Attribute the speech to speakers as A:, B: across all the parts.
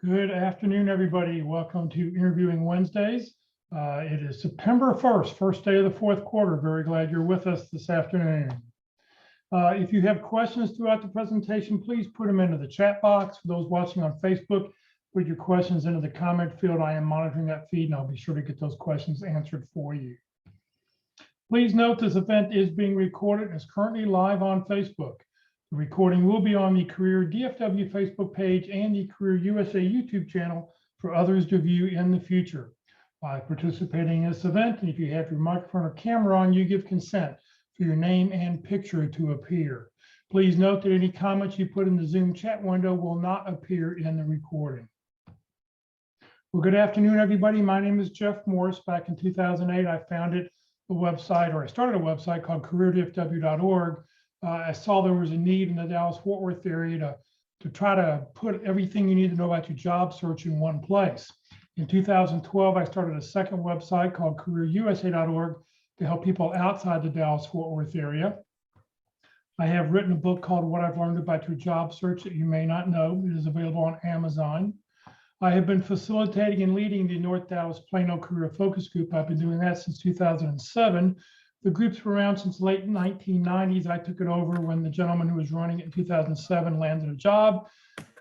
A: Good afternoon, everybody. Welcome to Interviewing Wednesdays. It is September 1st, first day of the fourth quarter. Very glad you're with us this afternoon. If you have questions throughout the presentation, please put them into the chat box. For those watching on Facebook, put your questions into the comment field. I am monitoring that feed, and I'll be sure to get those questions answered for you. Please note this event is being recorded and is currently live on Facebook. The recording will be on the Career DFW Facebook page and the Career USA YouTube channel for others to view in the future. By participating in this event, and if you have your microphone or camera on, you give consent for your name and picture to appear. Please note that any comments you put in the Zoom chat window will not appear in the recording. Well, good afternoon, everybody. My name is Jeff Morris. Back in 2008, I founded a website, or I started a website called careerdfw.org. I saw there was a need in the Dallas-Fort Worth area to try to put everything you need to know about your job search in one place. In 2012, I started a second website called careerusa.org to help people outside the Dallas-Fort Worth area. I have written a book called What I've Learned About Your Job Search that you may not know. It is available on Amazon. I have been facilitating and leading the North Dallas Plano Career Focus Group. I've been doing that since 2007. The group's been around since the late 1990s. I took it over when the gentleman who was running it in 2007 landed a job.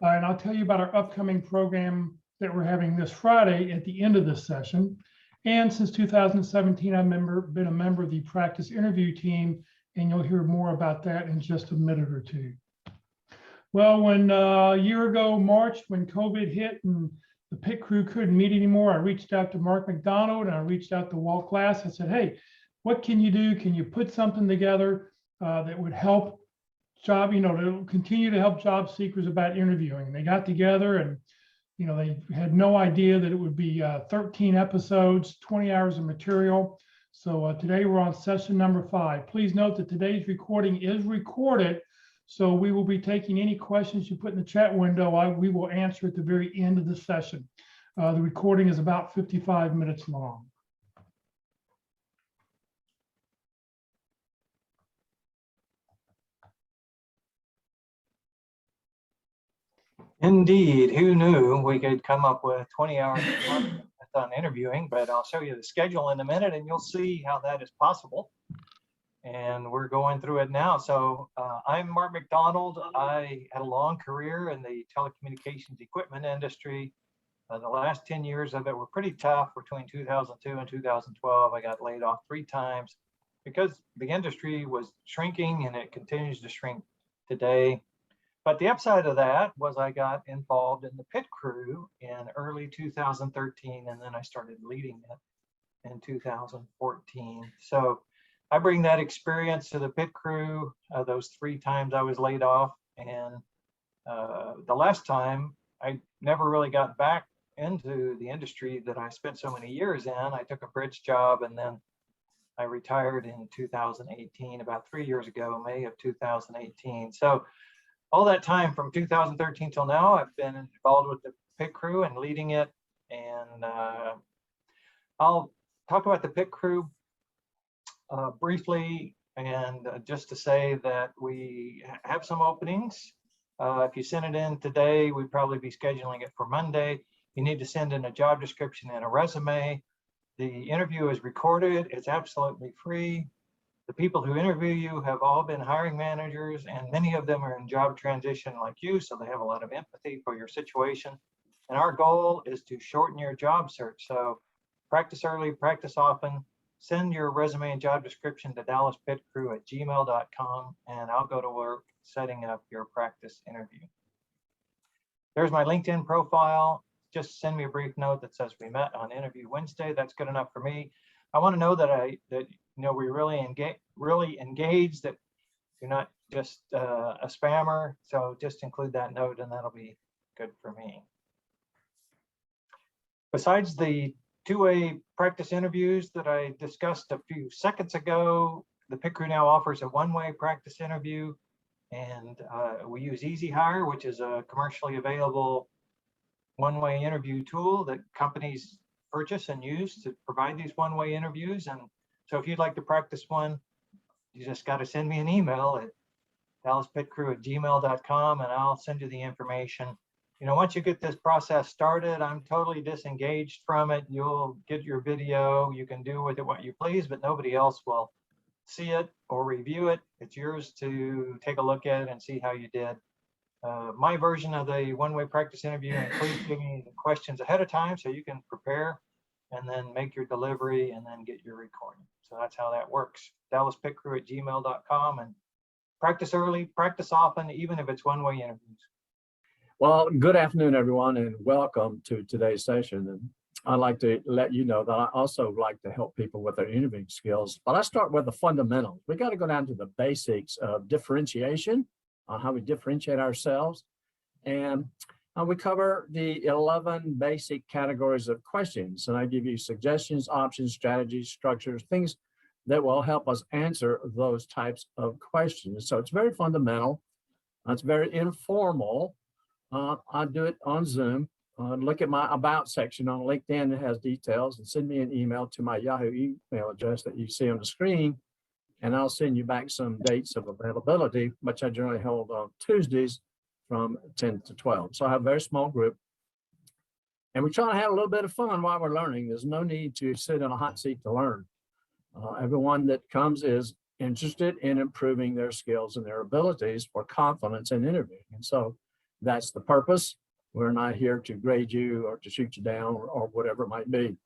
A: And I'll tell you about our upcoming program that we're having this Friday at the end of this session. And since 2017, I've been a member of the practice interview team, and you'll hear more about that in just a minute or two. Well, when a year ago, March, when COVID hit and the pit crew couldn't meet anymore, I reached out to Mark McDonald and I reached out to Walt Glass. I said, hey, what can you do? Can you put something together that would help to continue to help job seekers about interviewing? And they got together and, they had no idea that it would be 13 episodes, 20 hours of material. So today we're on session number 5. Please note that today's recording is recorded. So we will be taking any questions you put in the chat window. We will answer at the very end of the session. The recording is about 55 minutes long.
B: Indeed, who knew we could come up with 20 hours on interviewing, but I'll show you the schedule in a minute and you'll see how that is possible. And we're going through it now. So I'm Mark McDonald. I had a long career in the telecommunications equipment industry. The last 10 years of it were pretty tough. Between 2002 and 2012, I got laid off 3 times because the industry was shrinking and it continues to shrink today. But the upside of that was I got involved in the pit crew in early 2013, and then I started leading it in 2014. So I bring that experience to the pit crew, those 3 times I was laid off. And the last time, I never really got back into the industry that I spent so many years in. I took a bridge job and then I retired in 2018, about 3 years ago, May of 2018. So all that time from 2013 till now, I've been involved with the pit crew and leading it. And I'll talk about the pit crew briefly, and just to say that we have some openings. If you send it in today, we'd probably be scheduling it for Monday. You need to send in a job description and a resume. The interview is recorded. It's absolutely free. The people who interview you have all been hiring managers, and many of them are in job transition like you, so they have a lot of empathy for your situation. And our goal is to shorten your job search. So practice early, practice often. Send your resume and job description to dallaspitcrew@gmail.com, and I'll go to work setting up your practice interview. There's my LinkedIn profile. Just send me a brief note that says we met on Interview Wednesday. That's good enough for me. I want to know that we really engage, that you're not just a spammer. So just include that note and that'll be good for me. Besides the 2-way practice interviews that I discussed a few seconds ago, the pit crew now offers a 1-way practice interview, and we use Easy Hire, which is a commercially available 1-way interview tool that companies purchase and use to provide these 1-way interviews. And so if you'd like to practice one, you just got to send me an email at dallaspitcrew@gmail.com and I'll send you the information. once you get this process started, I'm totally disengaged from it. You'll get your video, you can do with it what you please, but nobody else will see it or review it. It's yours to take a look at and see how you did. My version of the one-way practice interview includes giving questions ahead of time so you can prepare and then make your delivery and then get your recording. So that's how that works. DallasPitCrew@gmail.com, and practice early, practice often, even if it's one-way interviews.
C: Well, good afternoon, everyone, and welcome to today's session. And I'd like to let you know that I also like to help people with their interviewing skills, but I start with the fundamentals. We got to go down to the basics of differentiation, how we differentiate ourselves. And we cover the 11 basic categories of questions. And I give you suggestions, options, strategies, structures, things that will help us answer those types of questions. So it's very fundamental. It's very informal. I do it on Zoom. Look at my About section on LinkedIn that has details, and send me an email to my Yahoo email address that you see on the screen, and I'll send you back some dates of availability, which I generally hold on Tuesdays from 10 to 12. So I have a very small group, and we try to have a little bit of fun while we're learning. There's no need to sit in a hot seat to learn. Everyone that comes is interested in improving their skills and their abilities for confidence in interviewing. And so that's the purpose. We're not here to grade you or to shoot you down or whatever it might be.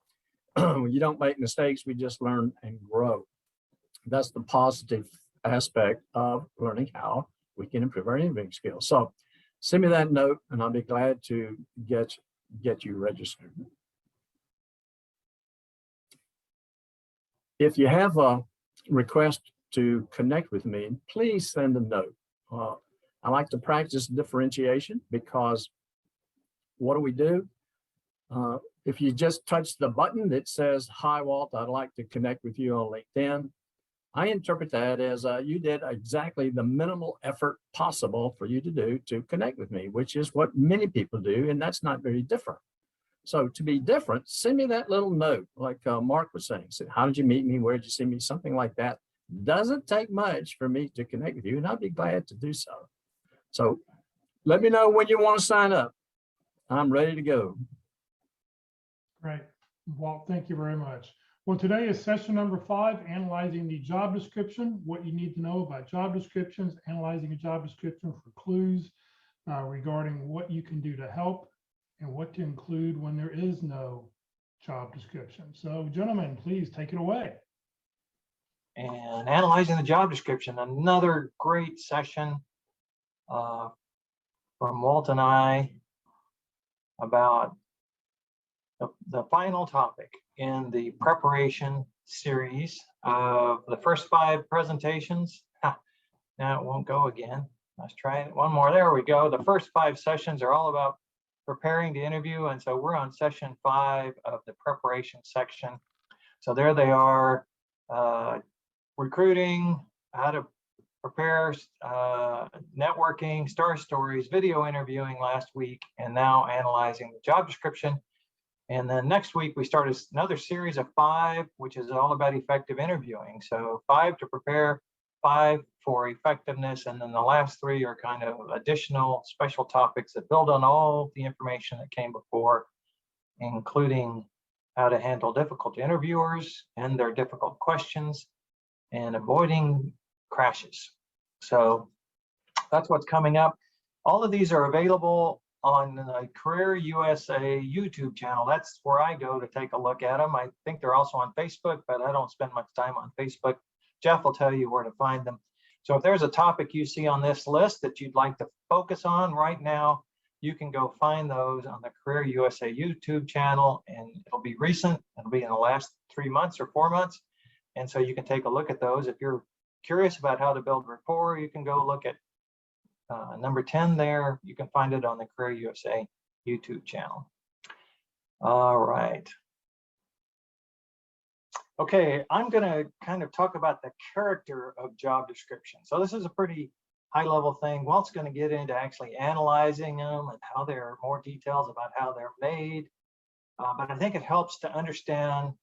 C: You don't make mistakes, we just learn and grow. That's the positive aspect of learning how we can improve our interviewing skills. So send me that note and I'll be glad to get you registered. If you have a request to connect with me, please send a note. I like to practice differentiation because what do? If you just touch the button that says, "Hi, Walt, I'd like to connect with you on LinkedIn," I interpret that as you did exactly the minimal effort possible for you to do to connect with me, which is what many people do, and that's not very different. So to be different, send me that little note, like Mark was saying. Say, how did you meet me? Where did you see me? Something like that. Doesn't take much for me to connect with you, and I'll be glad to do so. So let me know when you want to sign up. I'm ready to go.
A: Great. Walt, thank you very much. Well, today is session number 5, analyzing the job description, what you need to know about job descriptions, analyzing a job description for clues regarding what you can do to help and what to include when there is no job description. So gentlemen, please take it away.
B: And analyzing the job description, another great session from Walt and I about the final topic in the preparation series of the first 5 presentations. Now it won't go again. Let's try it one more. There we go. The first 5 sessions are all about preparing to interview. And so we're on session 5 of the preparation section. So there they are, recruiting, how to prepare, networking, star stories, video interviewing last week, and now analyzing the job description. And then next week, we start another series of 5, which is all about effective interviewing. So 5 to prepare, 5 for effectiveness, and then the last 3 are kind of additional special topics that build on all the information that came before, including how to handle difficult interviewers and their difficult questions and avoiding crashes. So that's what's coming up. All of these are available on the Career USA YouTube channel. That's where I go to take a look at them. I think they're also on Facebook, but I don't spend much time on Facebook. Jeff will tell you where to find them. So if there's a topic you see on this list that you'd like to focus on right now, you can go find those on the Career USA YouTube channel, and it'll be recent. It'll be in the last 3 months or 4 months. And so you can take a look at those. If you're curious about how to build rapport, you can go look at number 10 there. You can find it on the Career USA YouTube channel. All right. Okay, I'm going to kind of talk about the character of job description. So this is a pretty high level thing. Walt's going to get into actually analyzing them and how there are more details about how they're made. But I think it helps to understand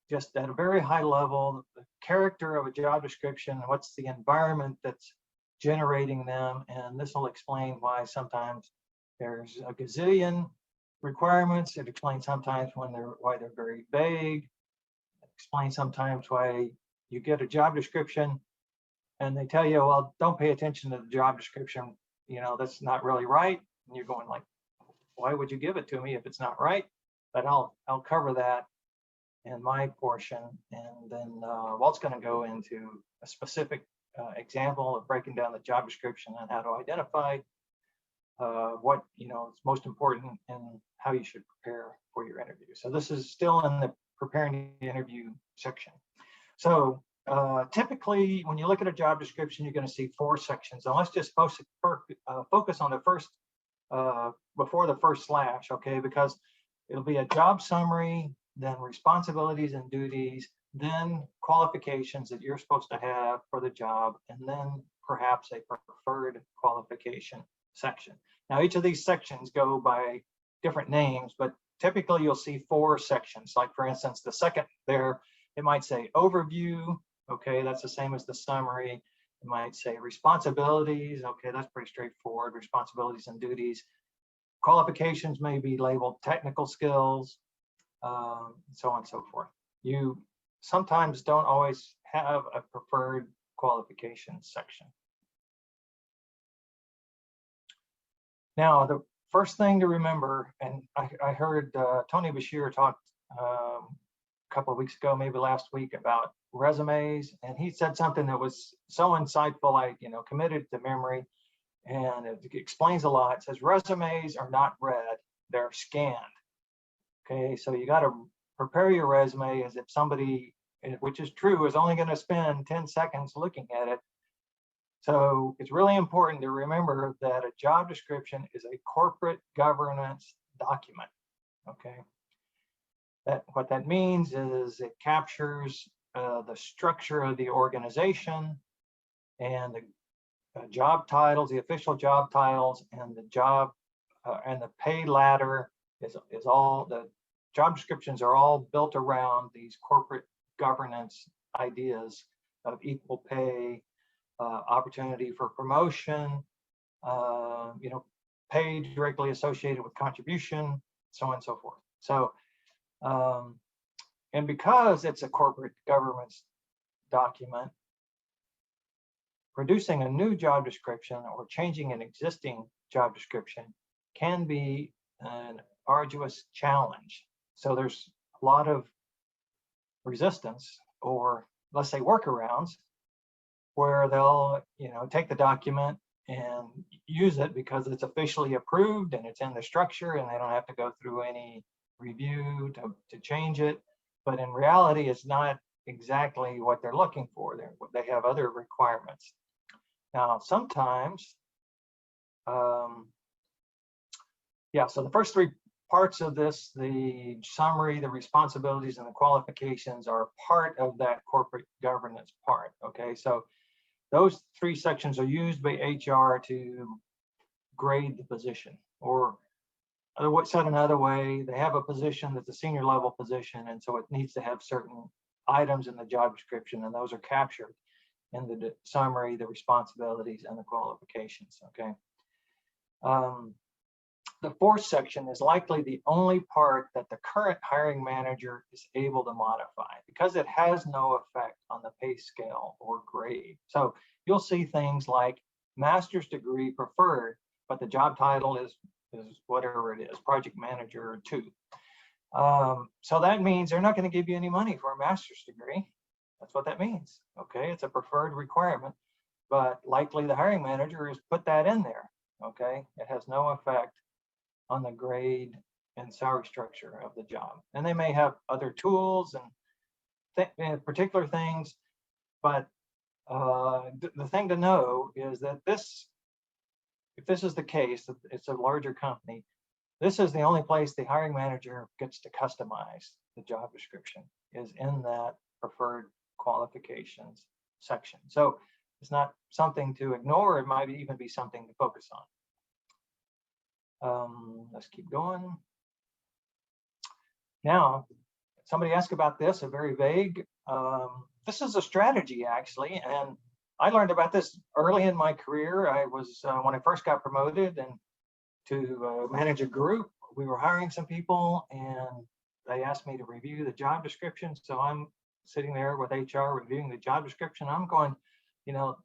B: just at a very high level, the character of a job description, what's the environment that's generating them. And this will explain why sometimes There's a gazillion requirements. It explains sometimes why they're very vague. It explains sometimes why you get a job description and they tell you, well, don't pay attention to the job description. You know, that's not really right. And you're going like, why would you give it to me if it's not right? But I'll cover that in my portion. And then Walt's going to go into a specific example of breaking down the job description and how to identify what is most important and how you should prepare for your interview. So this is still in the preparing the interview section. So typically, when you look at a job description, you're going to see 4 sections. And let's just focus on the first, before the first slash, okay? Because it'll be a job summary, then responsibilities and duties, then qualifications that you're supposed to have for the job, and then perhaps a preferred qualification section. Now, each of these sections go by different names, but typically you'll see 4 sections. Like for instance, the second there, it might say overview. Okay, that's the same as the summary. It might say responsibilities. Okay, that's pretty straightforward. Responsibilities and duties. Qualifications may be labeled technical skills, so on and so forth. You sometimes don't always have a preferred qualifications section. Now, the first thing to remember, and I heard Tony Bashir talk a couple of weeks ago, maybe last week, about resumes, and he said something that was so insightful, I committed to memory, and it explains a lot. It says resumes are not read, they're scanned. Okay, so you got to prepare your resume as if somebody, which is true, is only going to spend 10 seconds looking at it. So it's really important to remember that a job description is a corporate governance document. Okay, what that means is it captures the structure of the organization and the job titles, the official job titles, and the job and the pay ladder is all, the job descriptions are all built around these corporate governance ideas of equal pay, opportunity for promotion, pay directly associated with contribution, so on and so forth. So, and because it's a corporate governance document, producing a new job description or changing an existing job description can be an arduous challenge. So there's a lot of resistance, or let's say workarounds, where they'll take the document and use it because it's officially approved and it's in the structure and they don't have to go through any review to change it. But in reality, it's not exactly what they're looking for. They have other requirements. Now, sometimes, so the first 3 parts of this, the summary, the responsibilities, and the qualifications, are part of that corporate governance part. Okay, so those 3 sections are used by HR to grade the position, or said another way, they have a position that's a senior level position, and so it needs to have certain items in the job description, and those are captured in the summary, the responsibilities, and the qualifications. Okay. The 4th section is likely the only part that the current hiring manager is able to modify because it has no effect on the pay scale or grade. So you'll see things like master's degree preferred, but the job title is whatever it is, project manager 2. So that means they're not going to give you any money for a master's degree. That's what that means. Okay, it's a preferred requirement, but likely the hiring manager has put that in there. Okay, it has no effect on the grade and salary structure of the job. And they may have other tools and particular things, but the thing to know is that if this is the case, that it's a larger company, this is the only place the hiring manager gets to customize the job description, is in that preferred qualifications section. So it's not something to ignore. It might even be something to focus on. Let's keep going. Now, somebody asked about this, a very vague. This is a strategy, actually, and I learned about this early in my career. I was when I first got promoted in to manage a group. We were hiring some people and they asked me to review the job description. So I'm sitting there with HR reviewing the job description. I'm going,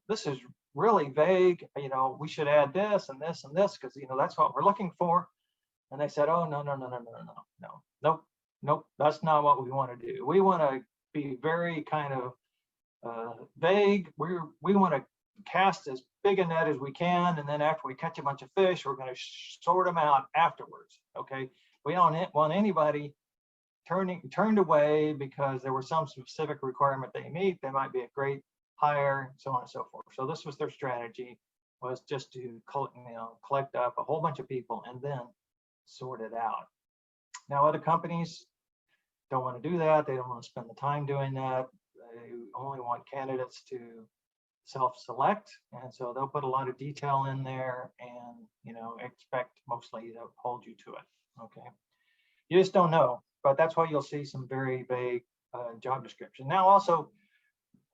B: this is really vague. We should add this and this and this because, that's what we're looking for. And they said, oh, nope, that's not what we want to do. We want to be very kind of vague. We want to cast as big a net as we can. And then after we catch a bunch of fish, we're going to sort them out afterwards. Okay. We don't want anybody turned away because there was some specific requirement they meet. They might be a great hire, so on and so forth. So this was their strategy, was just to collect up a whole bunch of people and then sort it out. Now, other companies don't want to do that. They don't want to spend the time doing that. They only want candidates to self-select, and so they'll put a lot of detail in there and expect mostly to hold you to it. Okay, you just don't know, but that's why you'll see some very vague job description. Now, also,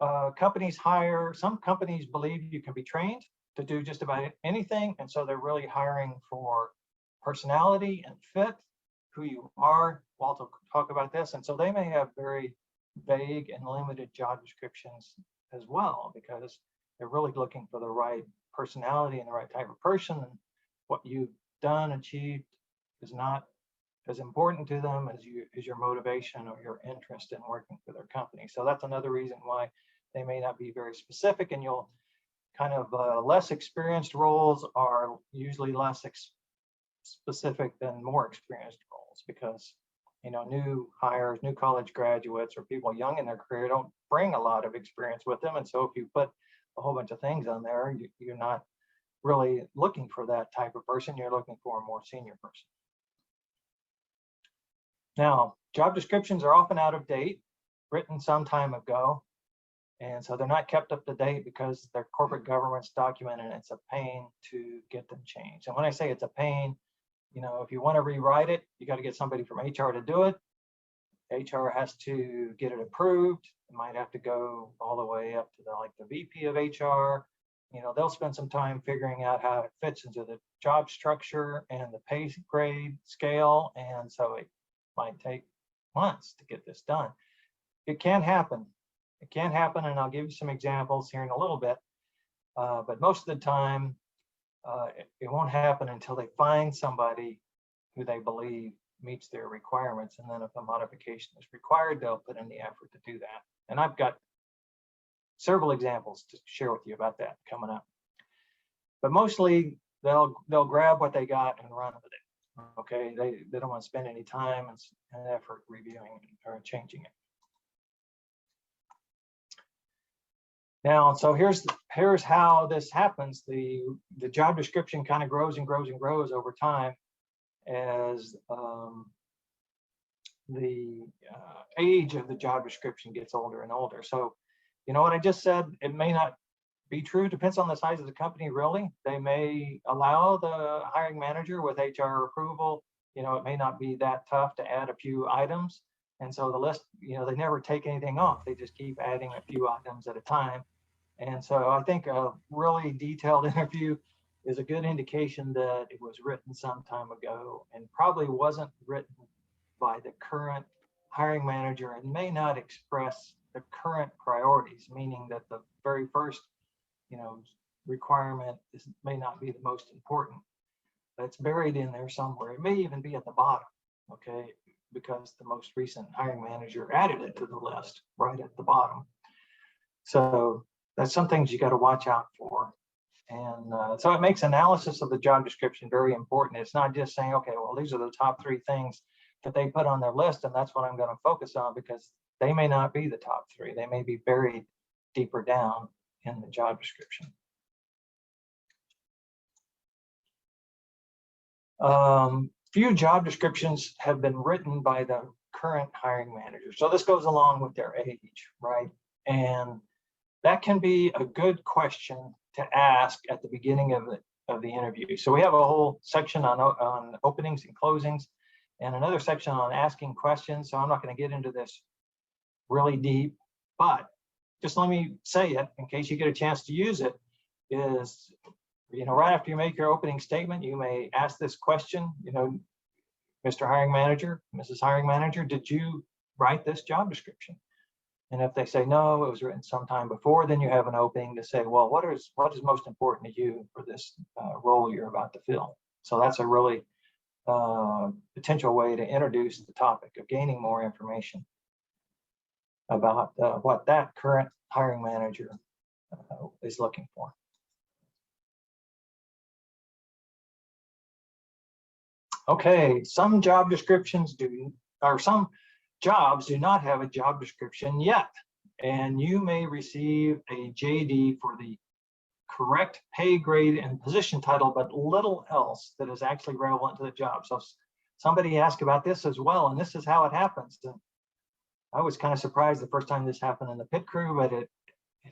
B: some companies believe you can be trained to do just about anything, and so they're really hiring for personality and fit, who you are. We'll also talk about this, and so they may have very vague and limited job descriptions as well, because they're really looking for the right personality and the right type of person, and what you've done, achieved, is not as important to them as your motivation or your interest in working for their company. So that's another reason why they may not be very specific, and you'll kind of less experienced roles are usually less specific than more experienced roles, because new hires, new college graduates, or people young in their career don't bring a lot of experience with them. And so if you put a whole bunch of things on there, you're not really looking for that type of person. You're looking for a more senior person. Now, job descriptions are often out of date, written some time ago. And so they're not kept up to date because their corporate governance document, and it's a pain to get them changed. And when I say it's a pain, if you want to rewrite it, you got to get somebody from HR to do it. HR has to get it approved. It might have to go all the way up to the VP of HR. They'll spend some time figuring out how it fits into the job structure and the pay grade scale. And so it might take months to get this done. It can happen. It can happen, and I'll give you some examples here in a little bit. But most of the time, it won't happen until they find somebody who they believe meets their requirements. And then if a modification is required, they'll put in the effort to do that. And I've got several examples to share with you about that coming up. But mostly they'll grab what they got and run with it. Okay, they don't want to spend any time and effort reviewing or changing it. Now, so here's how this happens. The job description kind of grows and grows and grows over time as the age of the job description gets older and older. So, what I just said, it may not be true. Depends on the size of the company, really. They may allow the hiring manager with HR approval. It may not be that tough to add a few items. And so the list, they never take anything off. They just keep adding a few items at a time. And so I think a really detailed interview is a good indication that it was written some time ago and probably wasn't written by the current hiring manager and may not express the current priorities, meaning that the very first, requirement may not be the most important. It's buried in there somewhere. It may even be at the bottom, okay, because the most recent hiring manager added it to the list right at the bottom. So that's some things you got to watch out for. And so it makes analysis of the job description very important. It's not just saying, okay, well, these are the top 3 things that they put on their list, and that's what I'm going to focus on, because they may not be the top 3. They may be buried deeper down in the job description. Few job descriptions have been written by the current hiring manager. So this goes along with their age, right? And that can be a good question to ask at the beginning of the interview. So we have a whole section on openings and closings, and another section on asking questions. So I'm not going to get into this really deep, but just let me say it in case you get a chance to use it, is right after you make your opening statement, you may ask this question, Mr. Hiring Manager, Mrs. Hiring Manager, did you write this job description? And if they say no, it was written sometime before, then you have an opening to say, well, what is most important to you for this role you're about to fill? So that's a really potential way to introduce the topic of gaining more information about what that current hiring manager is looking for. Okay, some jobs do not have a job description yet, and you may receive a JD for the correct pay grade and position title, but little else that is actually relevant to the job. So somebody asked about this as well, and this is how it happens. And I was kind of surprised the first time this happened in the pit crew, but it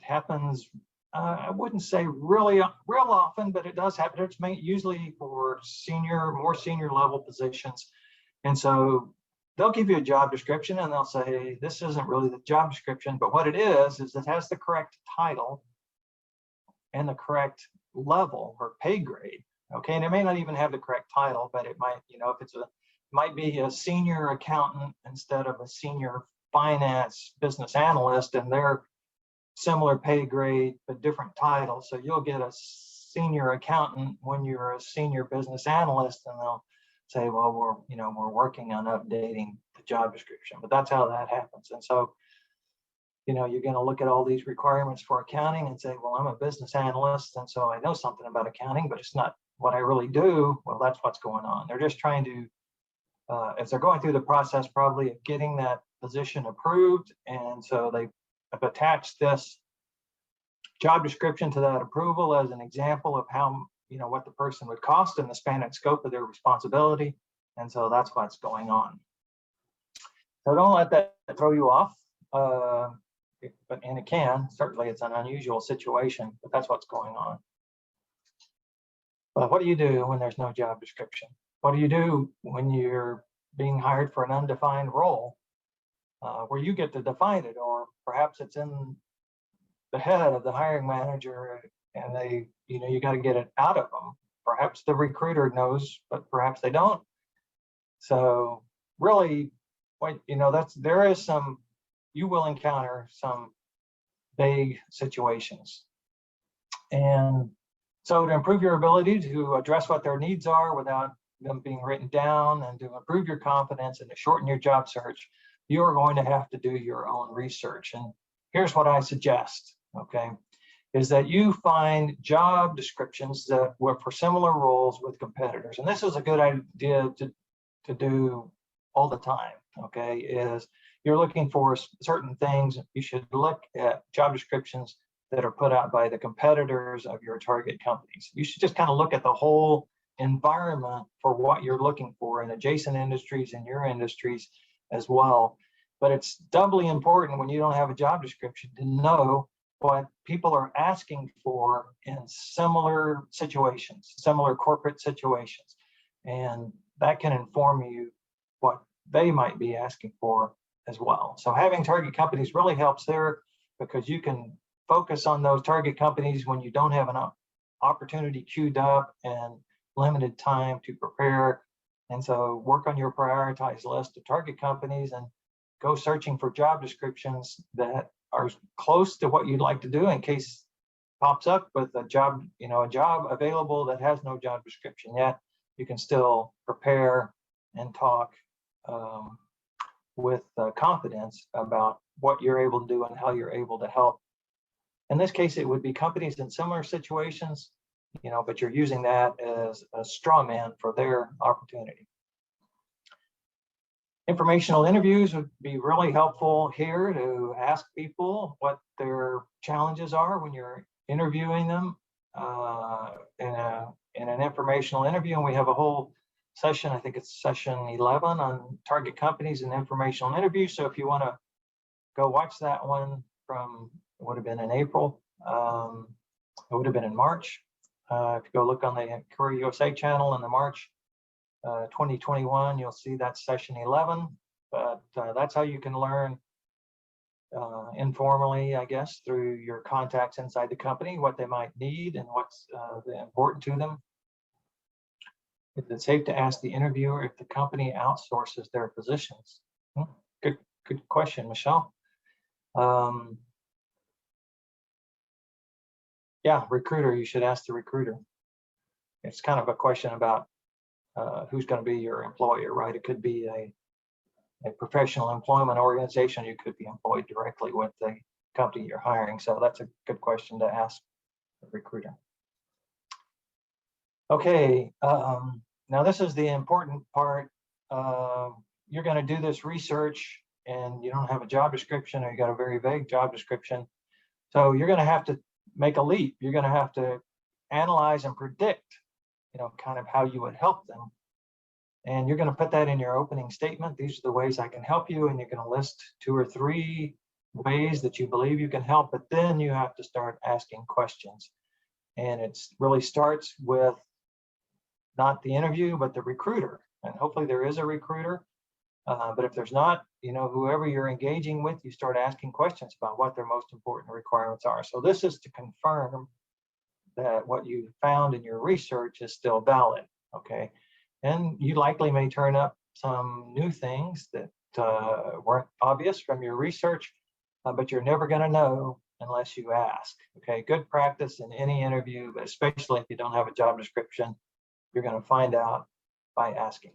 B: happens, I wouldn't say real often, but it does happen. It's usually for more senior level positions. And so they'll give you a job description and they'll say, this isn't really the job description, but what it is it has the correct title and the correct level or pay grade. Okay, and it may not even have the correct title, but it might, if might be a senior accountant instead of a senior finance business analyst, and they're similar pay grade but different title. So you'll get a senior accountant when you're a senior business analyst, and they'll say, well, we're working on updating the job description. But that's how that happens. And so you're going to look at all these requirements for accounting and say, well, I'm a business analyst, and so I know something about accounting, but it's not what I really do. Well, that's what's going on. They're just trying to, if they're going through the process probably of getting that position approved, and so they have attached this job description to that approval as an example of how, what the person would cost and the span and scope of their responsibility. And so that's what's going on. So don't let that throw you off. And it can, certainly it's an unusual situation, but that's what's going on. But what do you do when there's no job description? What do you do when you're being hired for an undefined role where you get to define it, or perhaps it's in the head of the hiring manager and they, you got to get it out of them. Perhaps the recruiter knows, but perhaps they don't. So really, you will encounter some vague situations. And so to improve your ability to address what their needs are without them being written down, and to improve your confidence and to shorten your job search, you are going to have to do your own research. And here's what I suggest, okay, is that you find job descriptions that were for similar roles with competitors. And this is a good idea to do all the time, okay, is you're looking for certain things, you should look at job descriptions that are put out by the competitors of your target companies. You should just kind of look at the whole environment for what you're looking for in adjacent industries and your industries as well. But it's doubly important when you don't have a job description to know what people are asking for in similar situations, similar corporate situations. And that can inform you what they might be asking for as well. So having target companies really helps there, because you can focus on those target companies when you don't have an opportunity queued up and limited time to prepare. And so work on your prioritized list of target companies and go searching for job descriptions that are close to what you'd like to do in case pops up with a job, a job available that has no job description yet. You can still prepare and talk with confidence about what you're able to do and how you're able to help. In this case, it would be companies in similar situations, but you're using that as a straw man for their opportunity. Informational interviews would be really helpful here to ask people what their challenges are when you're interviewing them in an informational interview. And we have a whole session, I think it's session 11 on target companies and informational interviews. So if you want to go watch that one from, it would have been in April, it would have been in March. If you go look on the Career USA channel in the March 2021, you'll see that session 11. But that's how you can learn informally, I guess, through your contacts inside the company, what they might need and what's important to them. Is it safe to ask the interviewer if the company outsources their positions? Good question, Michelle. Yeah, recruiter, you should ask the recruiter. It's kind of a question about who's going to be your employer, right? It could be a professional employment organization. You could be employed directly with the company you're hiring. So that's a good question to ask the recruiter. Okay, now this is the important part. You're going to do this research and you don't have a job description, or you got a very vague job description. So you're going to have to make a leap. You're going to have to analyze and predict, kind of how you would help them. And you're going to put that in your opening statement. These are the ways I can help you. And you're going to list 2 or 3 ways that you believe you can help. But then you have to start asking questions. And it really starts with not the interview, but the recruiter. And hopefully there is a recruiter. But if there's not, whoever you're engaging with, you start asking questions about what their most important requirements are. So this is to confirm that what you found in your research is still valid, okay? And you likely may turn up some new things that weren't obvious from your research, but you're never going to know unless you ask, okay? Good practice in any interview, but especially if you don't have a job description, you're going to find out by asking.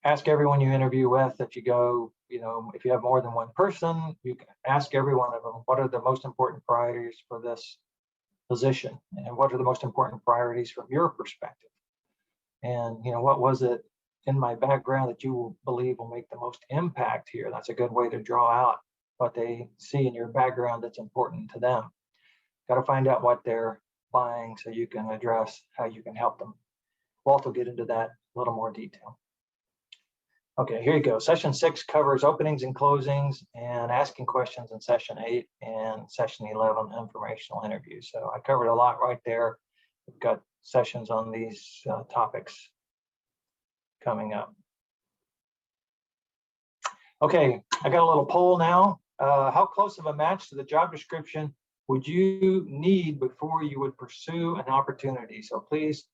B: Ask everyone you interview with. If you go, if you have more than one person, you can ask every one of them, what are the most important priorities for this position? And what are the most important priorities from your perspective? And, what was it in my background that you believe will make the most impact here? That's a good way to draw out what they see in your background that's important to them. Got to find out what they're buying so you can address how you can help them. Walt will get into that a little more detail. Okay, here you go. Session 6 covers openings and closings and asking questions in session 8 and session 11, informational interviews. So I covered a lot right there. We've got sessions on these topics coming up. Okay, I got a little poll now. How close of a match to the job description would you need before you would pursue an opportunity? So please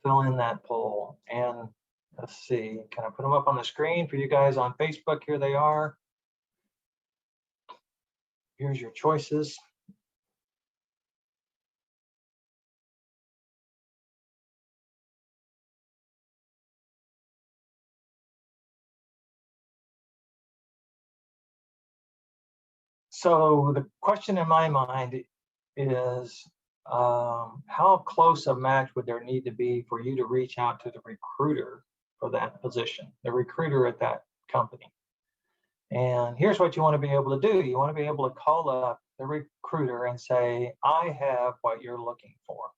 B: fill in that poll. And let's see, can I put them up on the screen for you guys on Facebook? Here they are. Here's your choices. So the question in my mind is, how close a match would there need to be for you to reach out to the recruiter for that position, the recruiter at that company? And here's what you want to be able to do. You want to be able to call up the recruiter and say, I have what you're looking for.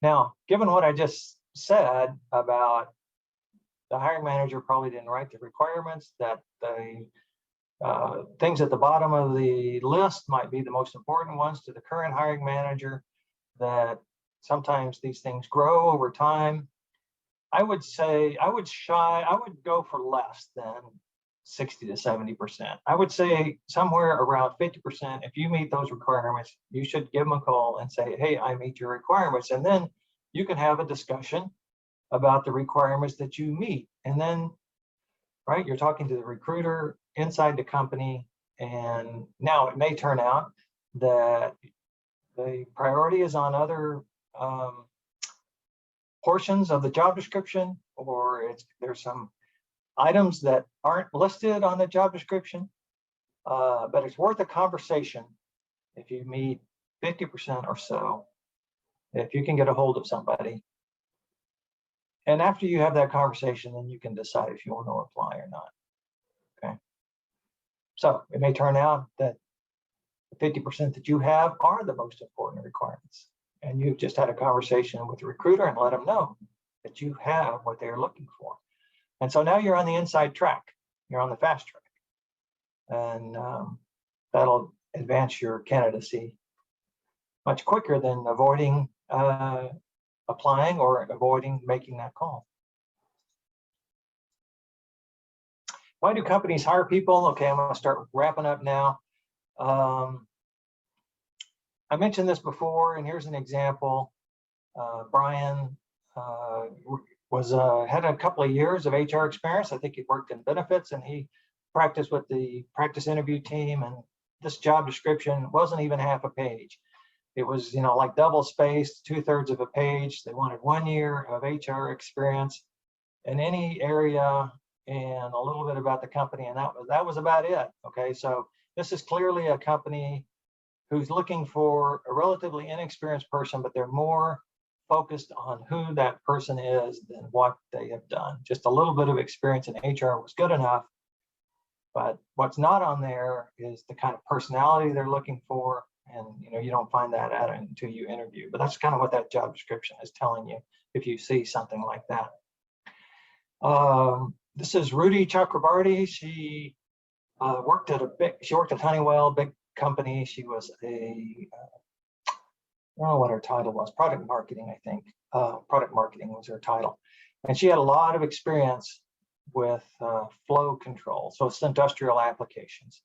B: Now, given what I just said about the hiring manager probably didn't write the requirements, that the things at the bottom of the list might be the most important ones to the current hiring manager, that sometimes these things grow over time. I would say I would go for less than 60 to 70%. I would say somewhere around 50%. If you meet those requirements, you should give them a call and say, hey, I meet your requirements. And then you can have a discussion about the requirements that you meet. And then, right, you're talking to the recruiter inside the company. And now it may turn out that the priority is on other portions of the job description, or there's some items that aren't listed on the job description, but it's worth a conversation if you meet 50% or so, if you can get a hold of somebody. And after you have that conversation, then you can decide if you want to apply or not, okay? So it may turn out that the 50% that you have are the most important requirements. And you've just had a conversation with the recruiter and let them know that you have what they're looking for. And so now you're on the inside track. You're on the fast track. And that'll advance your candidacy much quicker than avoiding applying or avoiding making that call. why do companies hire people? Okay, I'm going to start wrapping up now. I mentioned this before, and here's an example. Brian had a couple of years of HR experience. I think he worked in benefits, and he practiced with the practice interview team. And this job description wasn't even half a page. It was, like double spaced, 2/3 of a page. They wanted 1 year of HR experience in any area and a little bit about the company, and that was about it. Okay, so this is clearly a company who's looking for a relatively inexperienced person, but they're more focused on who that person is than what they have done. Just a little bit of experience in HR was good enough, but what's not on there is the kind of personality they're looking for, and you don't find that out until you interview. But that's kind of what that job description is telling you if you see something like that. This is Rudy Chakrabarty. She worked at Honeywell, big company. She was I don't know what her title was, product marketing, I think. Product marketing was her title. And she had a lot of experience with flow control. So it's industrial applications.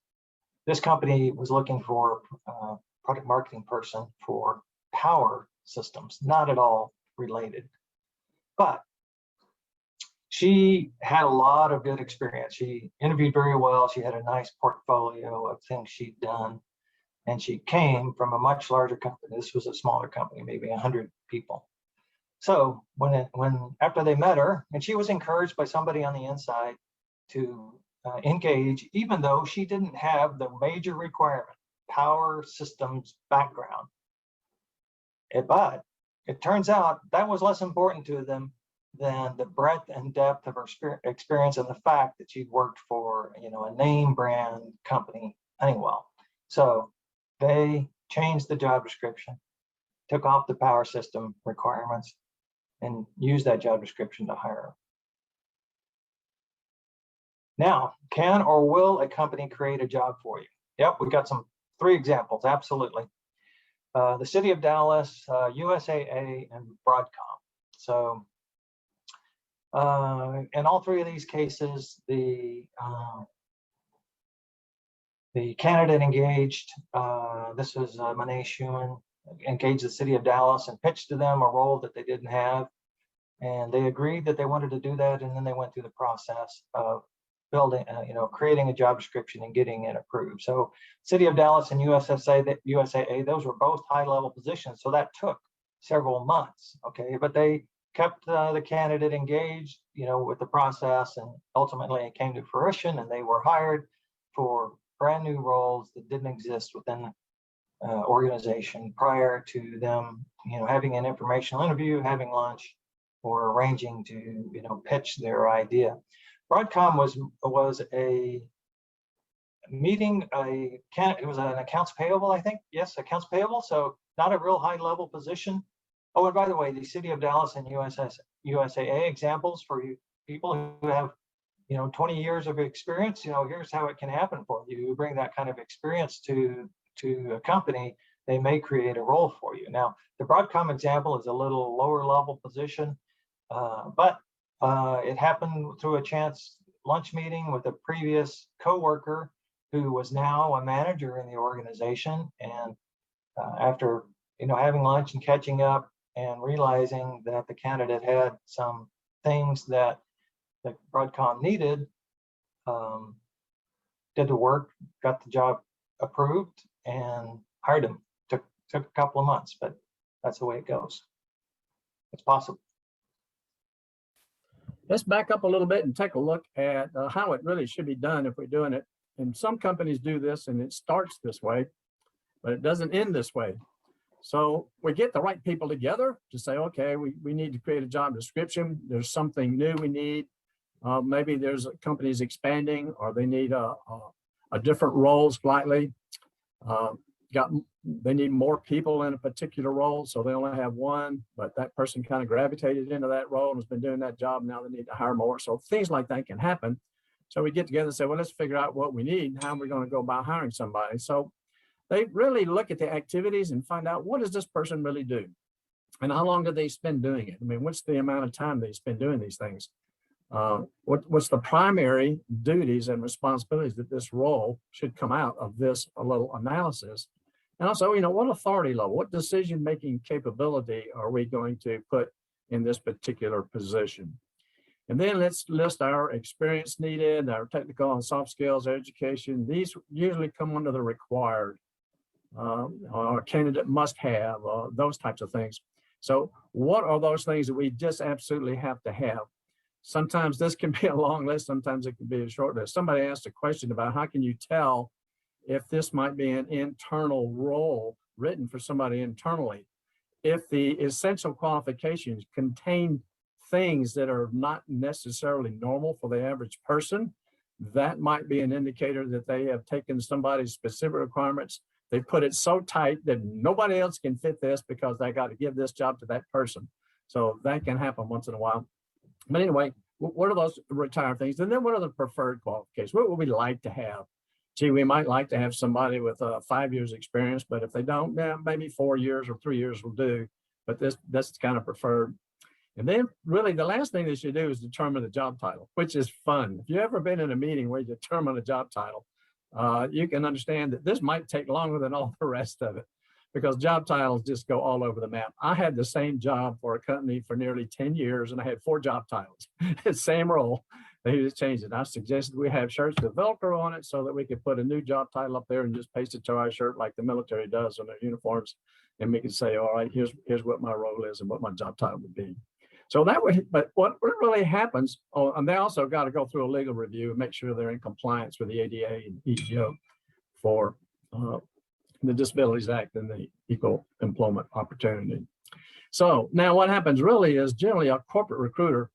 B: This company was looking for a product marketing person for power systems, not at all related. But she had a lot of good experience. She interviewed very well. She had a nice portfolio of things she'd done. And she came from a much larger company. This was a smaller company, maybe 100 people. So after they met her, and she was encouraged by somebody on the inside to engage, even though she didn't have the major requirement, power systems background. But it turns out that was less important to them than the breadth and depth of her experience and the fact that she'd worked for a name brand company, Honeywell. So they changed the job description, took off the power system requirements, and used that job description to hire her. Now, can or will a company create a job for you? Yep, we've got 3 examples, absolutely. The City of Dallas, USAA, and Broadcom. So in all 3 of these cases, the candidate engaged, this was Monet Schumann, engaged the City of Dallas and pitched to them a role that they didn't have. And they agreed that they wanted to do that. And then they went through the process of building, creating a job description and getting it approved. So City of Dallas and USAA, those were both high-level positions. So that took several months, okay? But they kept the candidate engaged, with the process, and ultimately it came to fruition, and they were hired for brand new roles that didn't exist within the organization prior to them, having an informational interview, having lunch, or arranging to, pitch their idea. Broadcom was a meeting, it was an accounts payable, I think. Yes, accounts payable. So not a real high level position. Oh, and by the way, the City of Dallas and USAA examples for you people who have 20 years of experience, here's how it can happen for you. You bring that kind of experience to a company, they may create a role for you. Now, the Broadcom example is a little lower level position, but it happened through a chance lunch meeting with a previous coworker who was now a manager in the organization. And after having lunch and catching up and realizing that the candidate had some things that Broadcom needed, did the work, got the job approved, and hired him. Took a couple of months, but that's the way it goes. It's possible.
C: Let's back up a little bit and take a look at how it really should be done if we're doing it. And some companies do this and it starts this way, but it doesn't end this way. So we get the right people together to say, okay, we need to create a job description. There's something new we need. Maybe there's companies expanding, or they need a different role slightly. They need more people in a particular role, so they only have one, but that person kind of gravitated into that role and has been doing that job. Now they need to hire more. So things like that can happen. So we get together and say, well, let's figure out what we need and how we're going to go about hiring somebody. So they really look at the activities and find out, what does this person really do? And how long do they spend doing it? I mean, what's the amount of time they spend doing these things? What's the primary duties and responsibilities that this role should come out of this a little analysis. And also, what authority level, what decision-making capability are we going to put in this particular position? And then let's list our experience needed, our technical and soft skills, education. These usually come under the required, our candidate must have, those types of things. So what are those things that we just absolutely have to have? Sometimes this can be a long list, sometimes it can be a short list. Somebody asked a question about how can you tell if this might be an internal role written for somebody internally. If the essential qualifications contain things that are not necessarily normal for the average person, that might be an indicator that they have taken somebody's specific requirements. They put it so tight that nobody else can fit this because they got to give this job to that person. So that can happen once in a while. But anyway, what are those retired things? And then what are the preferred qualifications? What would we like to have? Gee, we might like to have somebody with 5 years experience, but if they don't, maybe 4 years or 3 years will do. But that's kind of preferred. And then really the last thing that you do is determine the job title, which is fun. If you've ever been in a meeting where you determine a job title, you can understand that this might take longer than all the rest of it because job titles just go all over the map. I had the same job for a company for nearly 10 years and I had 4 job titles, same role. They just changed it. I suggested we have shirts with Velcro on it so that we could put a new job title up there and just paste it to our shirt like the military does on their uniforms. And we can say, all right, here's what my role is and what my job title would be. So that would, but what really happens, and they also got to go through a legal review and make sure they're in compliance with the ADA and EEO for the Disabilities Act and the Equal Employment Opportunity. So now what happens really is generally a corporate recruiter,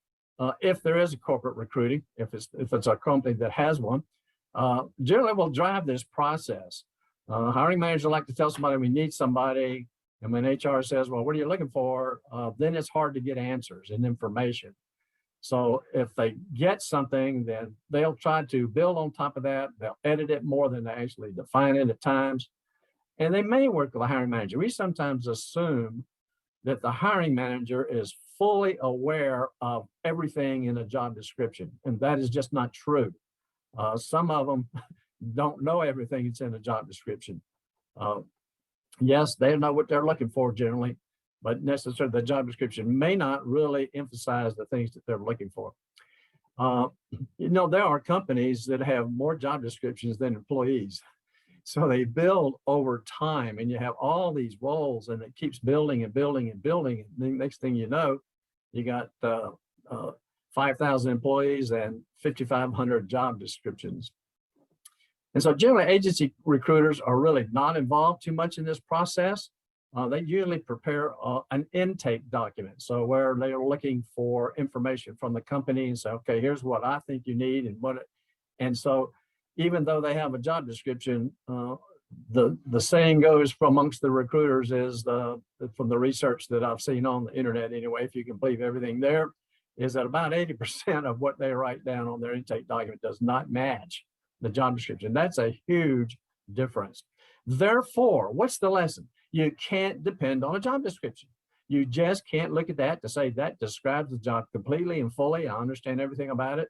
C: if there is a corporate recruiting, if it's a company that has one, generally will drive this process. Hiring manager like to tell somebody we need somebody. And when HR says, well, what are you looking for? Then it's hard to get answers and information. So if they get something, then they'll try to build on top of that. They'll edit it more than they actually define it at times. And they may work with a hiring manager. We sometimes assume that the hiring manager is fully aware of everything in a job description. And that is just not true. Some of them don't know everything that's in a job description. Yes, they know what they're looking for generally, but necessarily the job description may not really emphasize the things that they're looking for. There are companies that have more job descriptions than employees. So they build over time and you have all these roles and it keeps building and building and building. And the next thing you know, you got 5,000 employees and 5,500 job descriptions. And so generally agency recruiters are really not involved too much in this process. They usually prepare an intake document. So where they are looking for information from the company and say, okay, here's what I think you need and so even though they have a job description, the saying goes amongst the recruiters is from the research that I've seen on the internet anyway, if you can believe everything there, is that about 80% of what they write down on their intake document does not match the job description. That's a huge difference. Therefore, what's the lesson? You can't depend on a job description. You just can't look at that to say that describes the job completely and fully. I understand everything about it.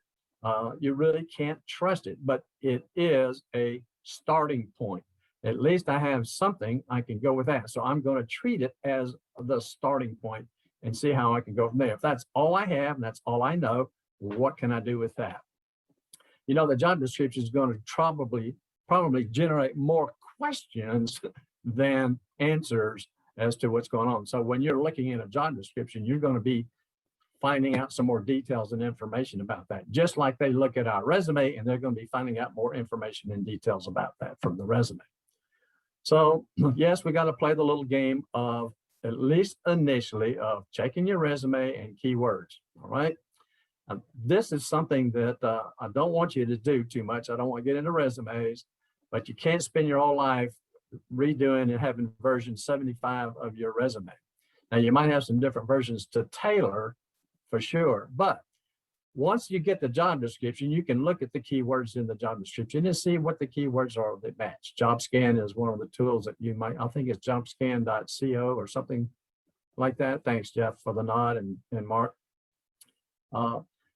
C: You really can't trust it, but it is a starting point. At least I have something I can go with that. So I'm going to treat it as the starting point and see how I can go from there. If that's all I have and that's all I know, what can I do with that? The job description is going to probably generate more questions than answers as to what's going on. So when you're looking at a job description, you're going to be finding out some more details and information about that, just like they look at our resume and they're going to be finding out more information and details about that from the resume. So yes, we got to play the little game of, at least initially, of checking your resume and keywords, all right? This is something that I don't want you to do too much. I don't want to get into resumes, but you can't spend your whole life redoing and having version 75 of your resume. Now, you might have some different versions to tailor for sure, but once you get the job description, you can look at the keywords in the job description and see what the keywords are that match. JobScan is one of the tools that you might, I think it's jobscan.co or something like that. Thanks, Jeff, for the nod and Mark.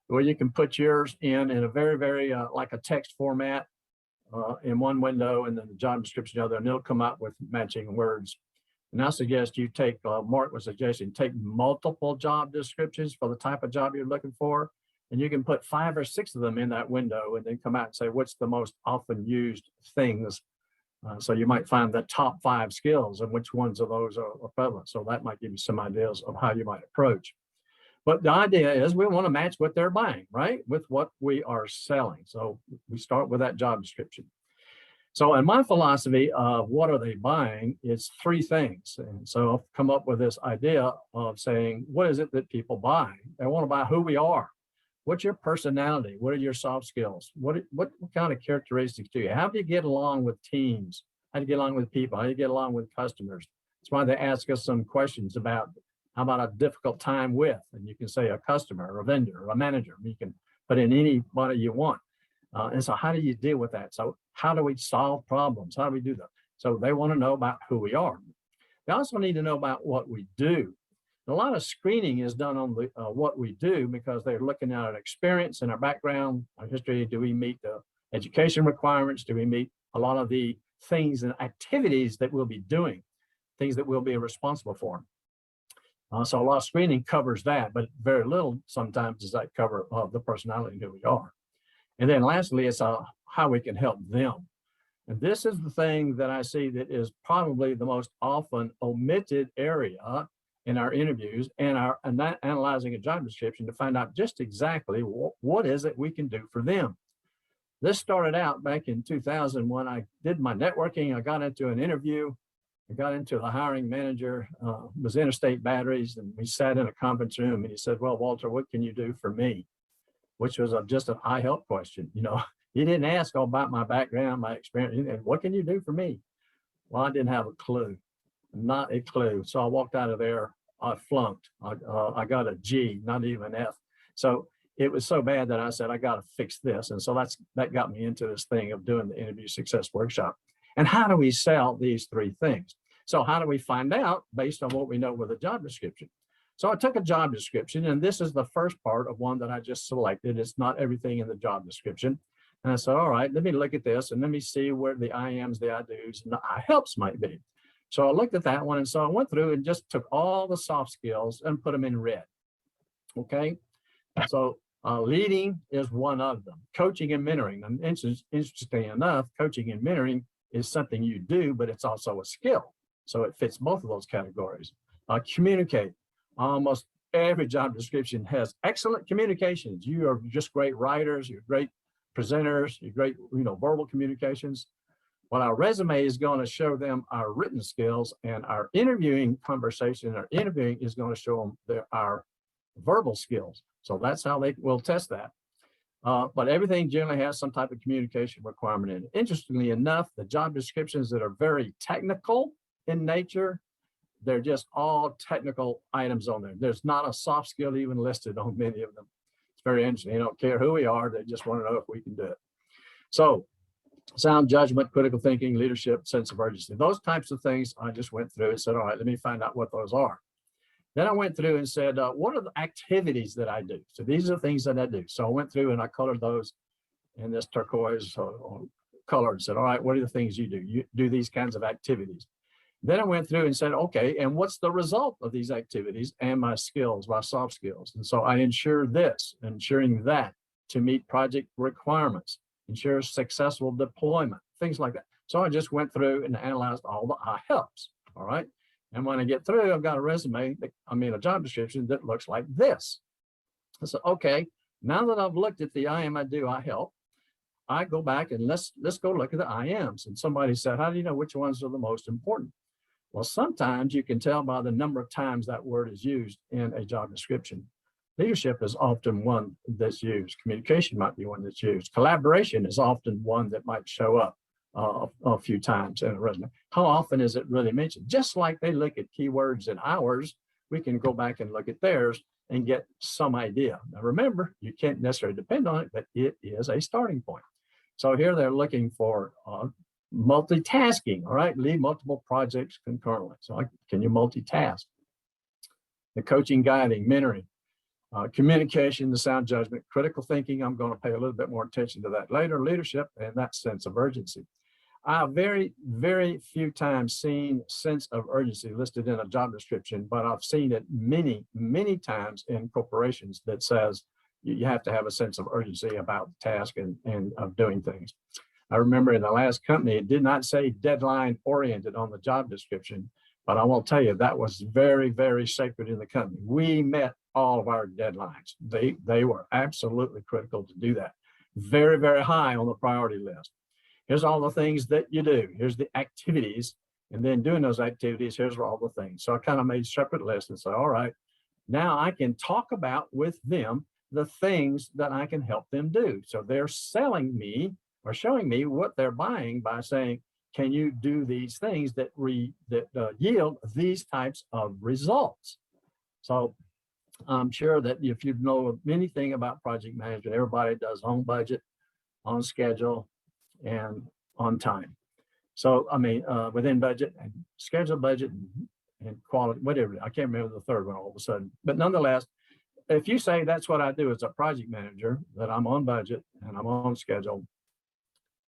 C: where you can put yours in a very, very like a text format in one window, and then the job description other, and it'll come up with matching words. And I suggest you take, Mark was suggesting, take multiple job descriptions for the type of job you're looking for, and you can put 5 or 6 of them in that window and then come out and say, what's the most often used things? So you might find the top 5 skills and which ones of those are prevalent. So that might give you some ideas of how you might approach. But the idea is we want to match what they're buying, right, with what we are selling. So we start with that job description. So in my philosophy of what are they buying, it's 3 things. And so I've come up with this idea of saying, what is it that people buy? They want to buy who we are. What's your personality? What are your soft skills? What kind of characteristics do you have? How do you get along with teams? How do you get along with people? How do you get along with customers? That's why they ask us some questions about, how about a difficult time with? And you can say a customer or a vendor or a manager. You can put in anybody you want. And so how do you deal with that? So how do we solve problems? How do we do that? So they want to know about who we are. They also need to know about what we do. A lot of screening is done on the what we do, because they're looking at our experience and our background, our history. Do we meet the education requirements? Do we meet a lot of the things and activities that we'll be doing, things that we'll be responsible for? So a lot of screening covers that, but very little sometimes does that cover the personality and who we are. And then lastly, it's how we can help them. And this is the thing that I see that is probably the most often omitted area in our interviews and analyzing a job description to find out just exactly what is it we can do for them. This started out back in 2000 when I did my networking. I got into an interview. I got into the hiring manager, was Interstate Batteries, and we sat in a conference room, and he said, well, Walter, what can you do for me? Which was just an I help question. You know, he didn't ask all about my background, my experience, and what can you do for me? Well, I didn't have a clue, not a clue. So I walked out of there, I flunked. I got a G, not even an F. So it was so bad that I said, I got to fix this. And so that got me into this thing of doing the interview success workshop. And how do we sell these 3 things? So how do we find out based on what we know with a job description? So I took a job description, and this is the first part of one that I just selected. It's not everything in the job description. And I said, all right, let me look at this and let me see where the I ams, the I do's, and the I helps might be. So I looked at that one, and so I went through and just took all the soft skills and put them in red. Okay, so leading is one of them. Coaching and mentoring. And interesting enough, coaching and mentoring is something you do, but it's also a skill. So it fits both of those categories. Communicate. Almost every job description has excellent communications. You are just great writers. You're great presenters. You're great, verbal communications. Well, our resume is going to show them our written skills, and our interviewing conversation, our interviewing is going to show them our verbal skills. So that's how they will test that. But everything generally has some type of communication requirement in it. Interestingly enough, the job descriptions that are very technical in nature, they're just all technical items on there. There's not a soft skill even listed on many of them. It's very interesting. They don't care who we are. They just want to know if we can do it. So sound judgment, critical thinking, leadership, sense of urgency. Those types of things I just went through and said, all right, let me find out what those are. Then I went through and said, what are the activities that I do? So these are the things that I do. So I went through and I colored those in this turquoise color and said, all right, what are the things you do? You do these kinds of activities. Then I went through and said, okay, and what's the result of these activities and my skills, my soft skills? And so I ensure this, ensuring that to meet project requirements, ensure successful deployment, things like that. So I just went through and analyzed all the I helps, all right? And when I get through, I've got a resume, a job description that looks like this. I said, okay, now that I've looked at the I am, I do, I help, I go back and let's go look at the I ams. And somebody said, how do you know which ones are the most important? Well, sometimes you can tell by the number of times that word is used in a job description. Leadership is often one that's used. Communication might be one that's used. Collaboration is often one that might show up a few times in a resume. How often is it really mentioned? Just like they look at keywords in ours, we can go back and look at theirs and get some idea. Now remember, you can't necessarily depend on it, but it is a starting point. So here they're looking for multitasking, all right? Lead multiple projects concurrently. So can you multitask? The coaching, guiding, mentoring. Communication, the sound judgment, critical thinking. I'm going to pay a little bit more attention to that later. Leadership and that sense of urgency. I have very, very few times seen sense of urgency listed in a job description, but I've seen it many, many times in corporations that says you have to have a sense of urgency about the task and of doing things. I remember in the last company, it did not say deadline oriented on the job description, but I will tell you that was very, very sacred in the company. We met all of our deadlines. They were absolutely critical to do that. Very, very high on the priority list. Here's all the things that you do. Here's the activities. And then doing those activities, here's all the things. So I kind of made separate lists and said, all right, now I can talk about with them the things that I can help them do. So they're selling me or showing me what they're buying by saying, can you do these things that yield these types of results? So I'm sure that if you know anything about project management, everybody does on budget, on schedule, and on time. So, I mean, within budget and schedule, budget and quality, whatever. I can't remember the third one all of a sudden. But nonetheless, if you say that's what I do as a project manager, that I'm on budget and I'm on schedule,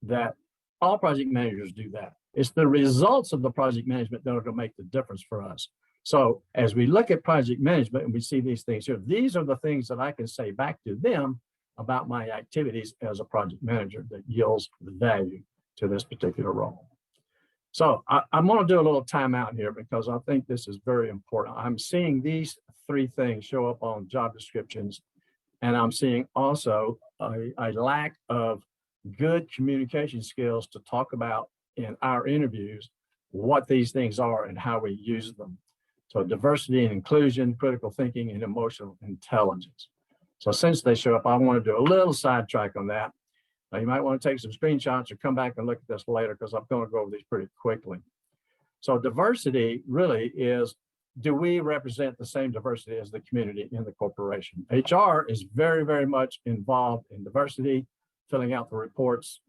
C: that all project managers do that. It's the results of the project management that are going to make the difference for us. So as we look at project management and we see these things here, these are the things that I can say back to them about my activities as a project manager that yields the value to this particular role. So I'm going to do a little timeout here because I think this is very important. I'm seeing these three things show up on job descriptions, and I'm seeing also a lack of good communication skills to talk about in our interviews what these things are and how we use them. So diversity and inclusion, critical thinking, and emotional intelligence. So since they show up, I want to do a little sidetrack on that. Now you might want to take some screenshots or come back and look at this later because I'm going to go over these pretty quickly. So diversity really is, do we represent the same diversity as the community in the corporation? HR is very, very much involved in diversity, filling out the reports,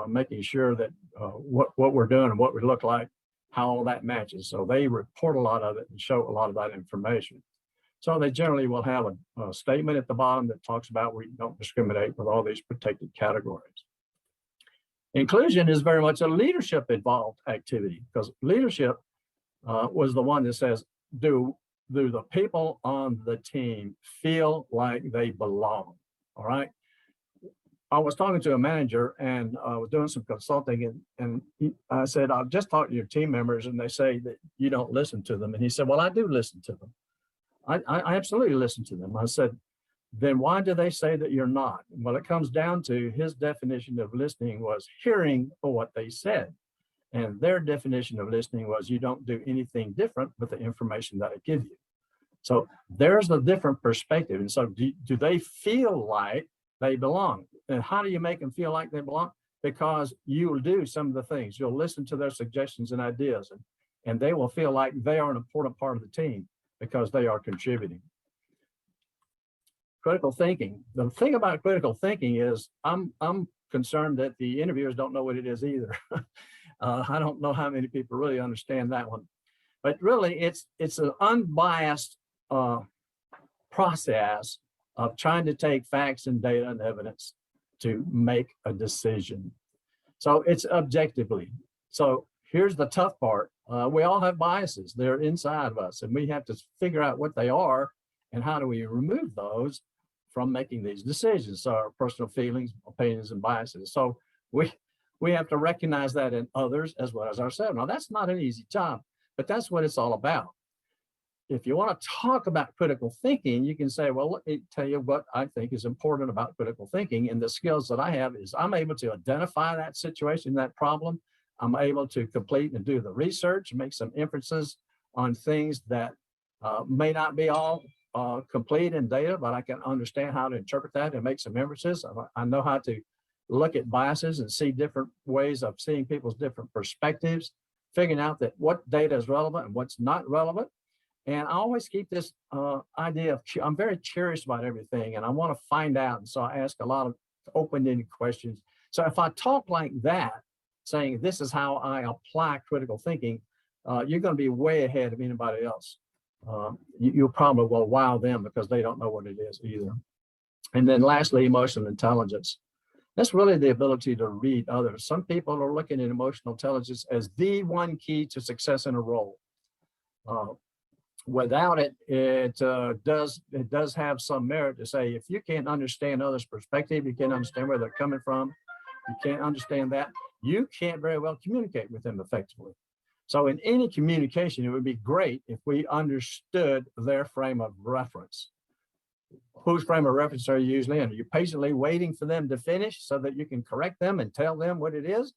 C: making sure that what we're doing and what we look like, how all that matches. So they report a lot of it and show a lot of that information. So they generally will have a statement at the bottom that talks about we don't discriminate with all these protected categories. Inclusion is very much a leadership involved activity because leadership was the one that says, do the people on the team feel like they belong? All right. I was talking to a manager and I was doing some consulting and I said, I've just talked to your team members and they say that you don't listen to them. And he said, well, I do listen to them. I absolutely listen to them. I said, then why do they say that you're not? Well, it comes down to his definition of listening was hearing what they said. And their definition of listening was you don't do anything different with the information that I give you. So there's a different perspective. And so do they feel like they belong? And how do you make them feel like they belong? Because you will do some of the things. You'll listen to their suggestions and ideas, and they will feel like they are an important part of the team because they are contributing. Critical thinking. The thing about critical thinking is I'm concerned that the interviewers don't know what it is either. I don't know how many people really understand that one, but really it's an unbiased process of trying to take facts and data and evidence to make a decision. So it's objectively. So here's the tough part. We all have biases. They're inside of us, and we have to figure out what they are and how do we remove those from making these decisions. So our personal feelings, opinions, and biases. So we have to recognize that in others as well as ourselves. Now, that's not an easy job, but that's what it's all about. If you want to talk about critical thinking, you can say, well, let me tell you what I think is important about critical thinking. And the skills that I have is I'm able to identify that situation, that problem. I'm able to complete and do the research, make some inferences on things that may not be all complete in data, but I can understand how to interpret that and make some inferences. I know how to look at biases and see different ways of seeing people's different perspectives, figuring out that what data is relevant and what's not relevant. And I always keep this idea of, I'm very curious about everything and I want to find out. And so I ask a lot of open-ended questions. So if I talk like that, saying this is how I apply critical thinking, you're going to be way ahead of anybody else you probably will wow them because they don't know what it is either. And then lastly, emotional intelligence. That's really the ability to read others. Some people are looking at emotional intelligence as the one key to success in a role. Without it, it does have some merit to say, if you can't understand others' perspective, you can't understand where they're coming from, you can't understand that, you can't very well communicate with them effectively. So in any communication, it would be great if we understood their frame of reference. Whose frame of reference are you usually in? Are you patiently waiting for them to finish so that you can correct them and tell them what it is?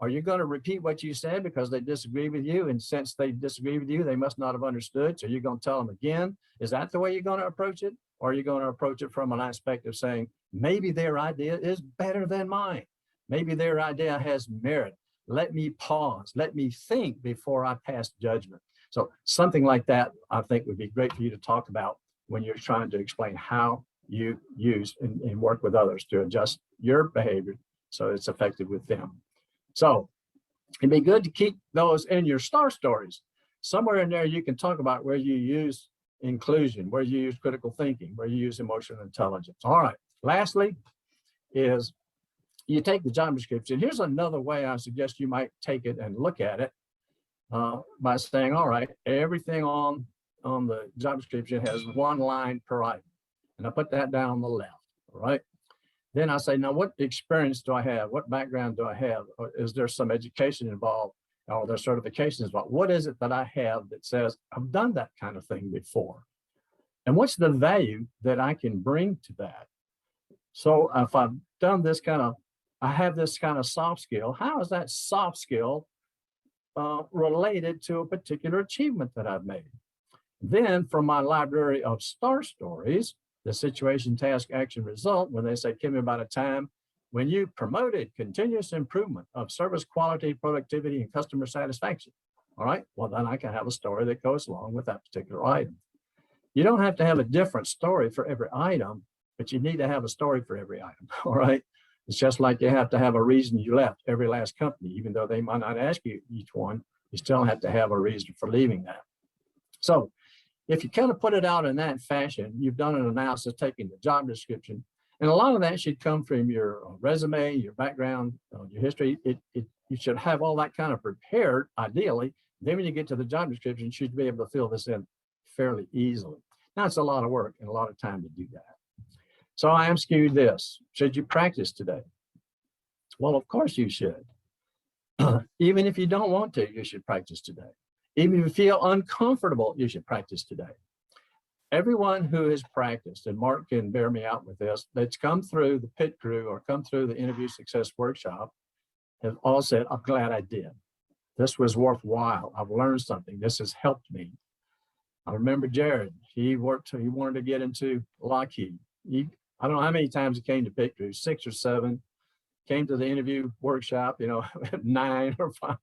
C: Are you going to repeat what you said because they disagree with you? And since they disagree with you, they must not have understood. So you're going to tell them again. Is that the way you're going to approach it? Or are you going to approach it from an aspect of saying, maybe their idea is better than mine. Maybe their idea has merit. Let me pause. Let me think before I pass judgment. So something like that, I think, would be great for you to talk about when you're trying to explain how you use and work with others to adjust your behavior so it's effective with them. So it'd be good to keep those in your STAR stories. Somewhere in there, you can talk about where you use inclusion, where you use critical thinking, where you use emotional intelligence. All right. Lastly is you take the job description. Here's another way I suggest you might take it and look at it by saying, all right, everything on the job description has one line per item. And I put that down on the left, all right? Then I say, now what experience do I have? What background do I have? Or is there some education involved? Or there certifications involved? What is it that I have that says I've done that kind of thing before? And what's the value that I can bring to that? So if I've done this I have this kind of soft skill, how is that soft skill related to a particular achievement that I've made? Then from my library of STAR stories, the situation, task, action, result, when they say, give me about a time when you promoted continuous improvement of service quality, productivity, and customer satisfaction. All right, well, then I can have a story that goes along with that particular item. You don't have to have a different story for every item, but you need to have a story for every item, all right? It's just like you have to have a reason you left every last company, even though they might not ask you each one, you still have to have a reason for leaving that. So if you kind of put it out in that fashion, you've done an analysis, taking the job description, and a lot of that should come from your resume, your background, your history. You should have all that kind of prepared, ideally. Then when you get to the job description, you should be able to fill this in fairly easily. Now, it's a lot of work and a lot of time to do that. So I ask you this, should you practice today? Well, of course you should. Even if you don't want to, you should practice today. Even if you feel uncomfortable, you should practice today. Everyone who has practiced, and Mark can bear me out with this, that's come through the PIT crew or come through the interview success workshop, have all said, I'm glad I did. This was worthwhile. I've learned something. This has helped me. I remember Jared, he wanted to get into Lockheed. I don't know how many times he came to PIT crew, 6 or 7, came to the interview workshop, 9 or 5,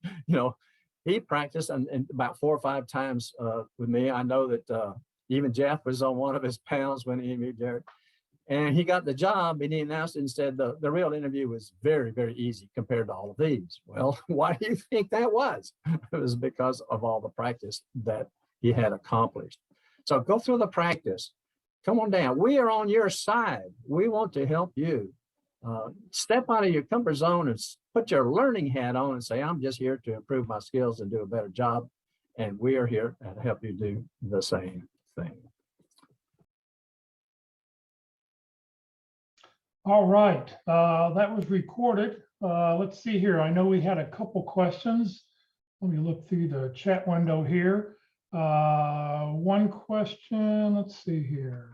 C: he practiced and about 4 or 5 times with me. I know that even Jeff was on one of his panels when he interviewed Jared. And he got the job and he announced it and said the real interview was very, very easy compared to all of these. Well, why do you think that was? It was because of all the practice that he had accomplished. So go through the practice. Come on down. We are on your side. We want to help you. Step out of your comfort zone and put your learning hat on and say, I'm just here to improve my skills and do a better job. And we are here to help you do the same thing.
A: All right, that was recorded. Let's see here. I know we had a couple questions. Let me look through the chat window here. One question, let's see here.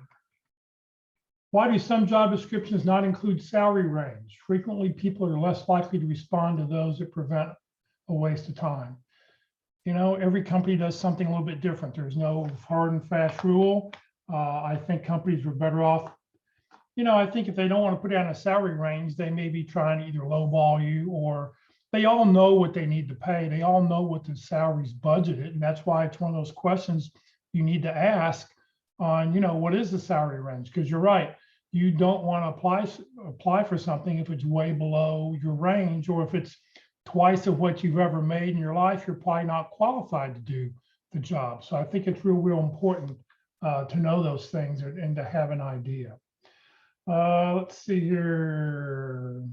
A: Why do some job descriptions not include salary range? Frequently, people are less likely to respond to those that prevent a waste of time. Every company does something a little bit different. There's no hard and fast rule. I think companies are better off. I think if they don't want to put down a salary range, they may be trying to either lowball you, or they all know what they need to pay. They all know what the salary's budgeted. And that's why it's one of those questions you need to ask on, what is the salary range? Because you're right. You don't want to apply for something if it's way below your range, or if it's twice of what you've ever made in your life, you're probably not qualified to do the job. So I think it's real important to know those things and to have an idea. Let's see here.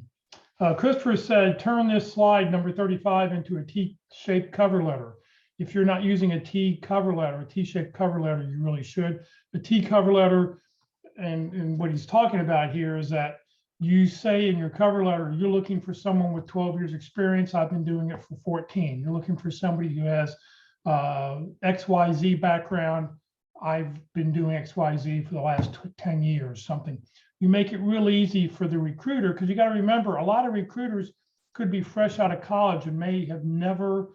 A: Christopher said, turn this slide number 35 into a T-shaped cover letter. If you're not using a T cover letter, a T-shaped cover letter, you really should. The T cover letter, and what he's talking about here is that you say in your cover letter, you're looking for someone with 12 years experience. I've been doing it for 14. You're looking for somebody who has XYZ background. I've been doing XYZ for the last 10 years, something. You make it real easy for the recruiter, because you got to remember, a lot of recruiters could be fresh out of college and may have never,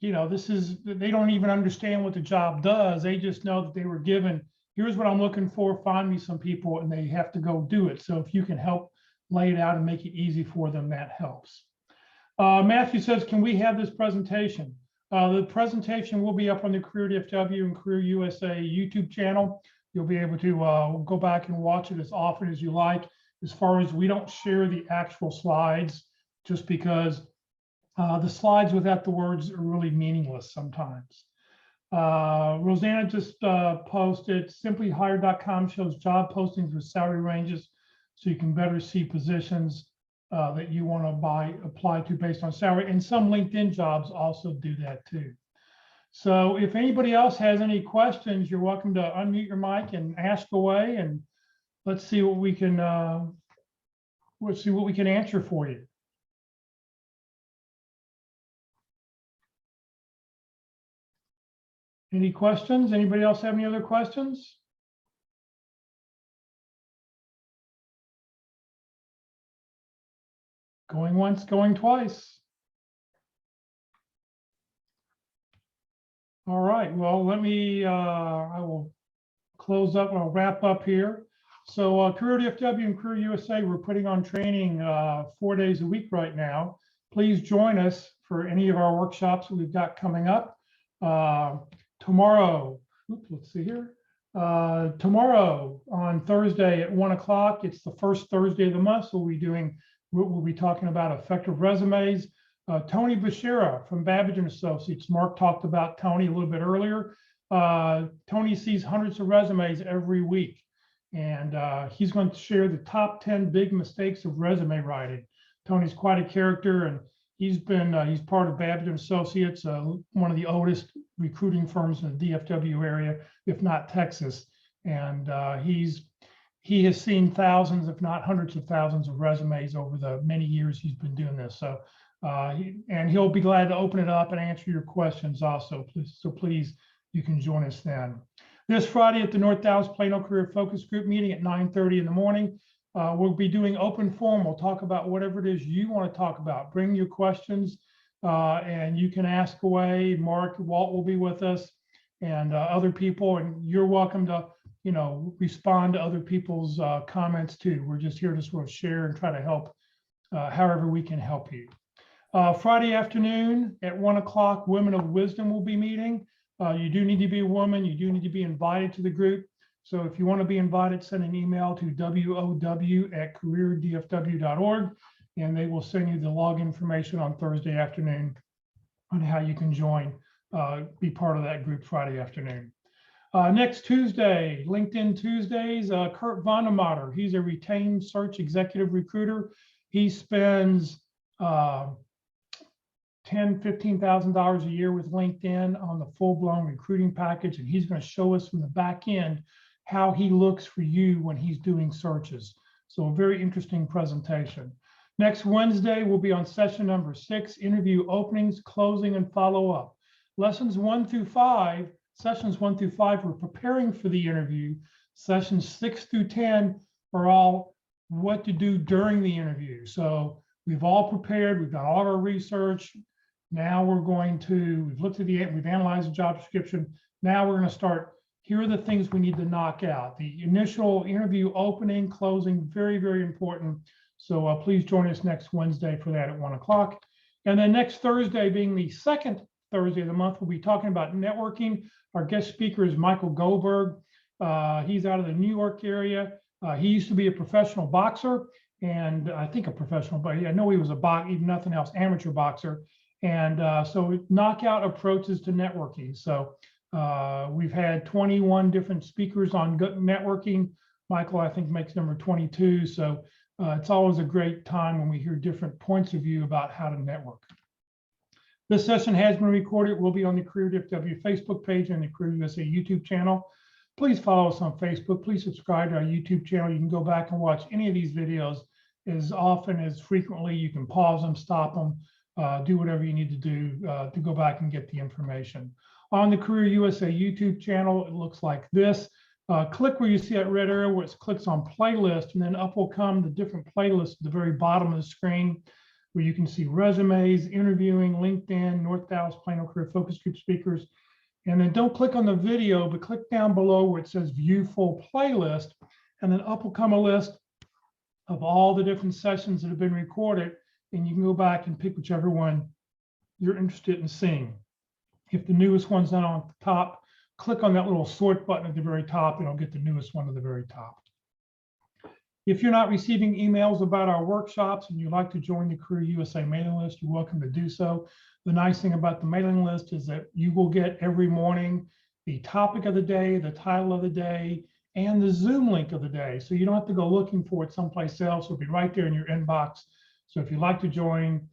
A: they don't even understand what the job does. They just know that they were given, here's what I'm looking for, find me some people, and they have to go do it. So if you can help lay it out and make it easy for them, that helps. Matthew says, can we have this presentation? The presentation will be up on the Career DFW and Career USA YouTube channel. You'll be able to go back and watch it as often as you like. As far as we don't share the actual slides, just because the slides without the words are really meaningless sometimes. Rosanna just posted, simplyhire.com shows job postings with salary ranges so you can better see positions that you want to apply to based on salary. And some LinkedIn jobs also do that too. So if anybody else has any questions, you're welcome to unmute your mic and ask away, and let's see what we can answer for you. Any questions? Anybody else have any other questions? Going once, going twice. All right, well, let me, I will close up, I'll wrap up here. So Career DFW and Career USA, we're putting on training 4 days a week right now. Please join us for any of our workshops that we've got coming up. Tomorrow, let's see here. Tomorrow on Thursday at 1 o'clock, it's the first Thursday of the month, so we'll be talking about effective resumes. Tony Bashira from Babbage & Associates. Mark talked about Tony a little bit earlier. Tony sees hundreds of resumes every week, and he's going to share the top 10 big mistakes of resume writing. Tony's quite a character, and he's part of Babbage & Associates, one of the oldest recruiting firms in the DFW area, if not Texas. And he has seen thousands, if not hundreds of thousands of resumes over the many years he's been doing this. So, and he'll be glad to open it up and answer your questions also. So please, you can join us then. This Friday at the North Dallas Plano Career Focus Group meeting at 9:30 in the morning, we'll be doing open forum. We'll talk about whatever it is you want to talk about. Bring your questions and you can ask away. Mark, Walt will be with us and other people, and you're welcome to, respond to other people's comments too. We're just here to sort of share and try to help however we can help you. Friday afternoon at 1 o'clock, Women of Wisdom will be meeting. You do need to be a woman. You do need to be invited to the group. So if you want to be invited, send an email to wow@careerdfw.org, and they will send you the log information on Thursday afternoon on how you can join, be part of that group Friday afternoon. Next Tuesday, LinkedIn Tuesdays, Kurt Vondermatter. He's a retained search executive recruiter. He spends $10,000, $15,000 a year with LinkedIn on the full-blown recruiting package, and he's going to show us from the back end how he looks for you when he's doing searches. So a very interesting presentation. Next Wednesday, we'll be on session number 6, interview openings, closing, and follow-up. Sessions 1 through 5, we're preparing for the interview. Sessions 6 through 10 are all what to do during the interview. So we've all prepared, we've done all of our research. Now we've looked at we've analyzed the job description. Now we're going to start, here are the things we need to knock out. The initial interview opening, closing, very, very important. So please join us next Wednesday for that at 1 o'clock. And then next Thursday, being the second Thursday of the month, we'll be talking about networking. Our guest speaker is Michael Goldberg. He's out of the New York area. He used to be a professional boxer, and I think but I know he was even nothing else, amateur boxer. And so knockout approaches to networking. So we've had 21 different speakers on networking. Michael, I think, makes number 22. So it's always a great time when we hear different points of view about how to network. This session has been recorded. It will be on the Career DFW Facebook page and the Career USA YouTube channel. Please follow us on Facebook. Please subscribe to our YouTube channel. You can go back and watch any of these videos as often as frequently. You can pause them, stop them, do whatever you need to do to go back and get the information. On the Career USA YouTube channel, it looks like this. Click where you see that red arrow where it clicks on playlist, and then up will come the different playlists at the very bottom of the screen where you can see resumes, interviewing, LinkedIn, North Dallas Plano Career Focus Group speakers. And then don't click on the video, but click down below where it says view full playlist, and then up will come a list of all the different sessions that have been recorded, and you can go back and pick whichever one you're interested in seeing. If the newest one's not on the top, click on that little sort button at the very top, and it'll get the newest one to the very top. If you're not receiving emails about our workshops and you'd like to join the Career USA mailing list, you're welcome to do so. The nice thing about the mailing list is that you will get every morning the topic of the day, the title of the day, and the Zoom link of the day. So you don't have to go looking for it someplace else. It'll be right there in your inbox. So if you'd like to join,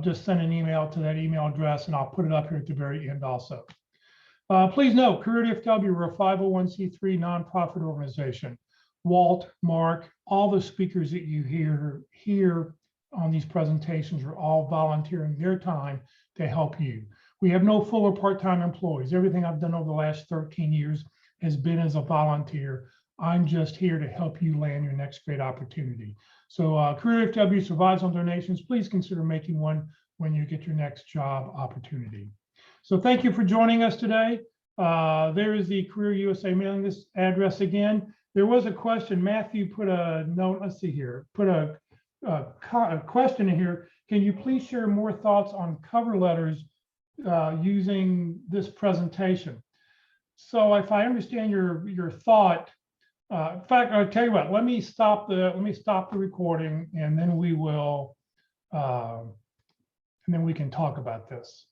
A: just send an email to that email address, and I'll put it up here at the very end also. Please note, Career DFW, we're a 501c3 nonprofit organization. Walt, Mark, all the speakers that you hear here on these presentations are all volunteering their time to help you. We have no full or part-time employees. Everything I've done over the last 13 years has been as a volunteer. I'm just here to help you land your next great opportunity. So Career DFW survives on donations. Please consider making one when you get your next job opportunity. So thank you for joining us today. There is the Career USA mailing list address again. There was a question. Matthew put a note. Let's see here. Put a question in here. Can you please share more thoughts on cover letters using this presentation? So if I understand your thought, in fact, I'll tell you what. Let me stop the recording, and then we will, and then we can talk about this.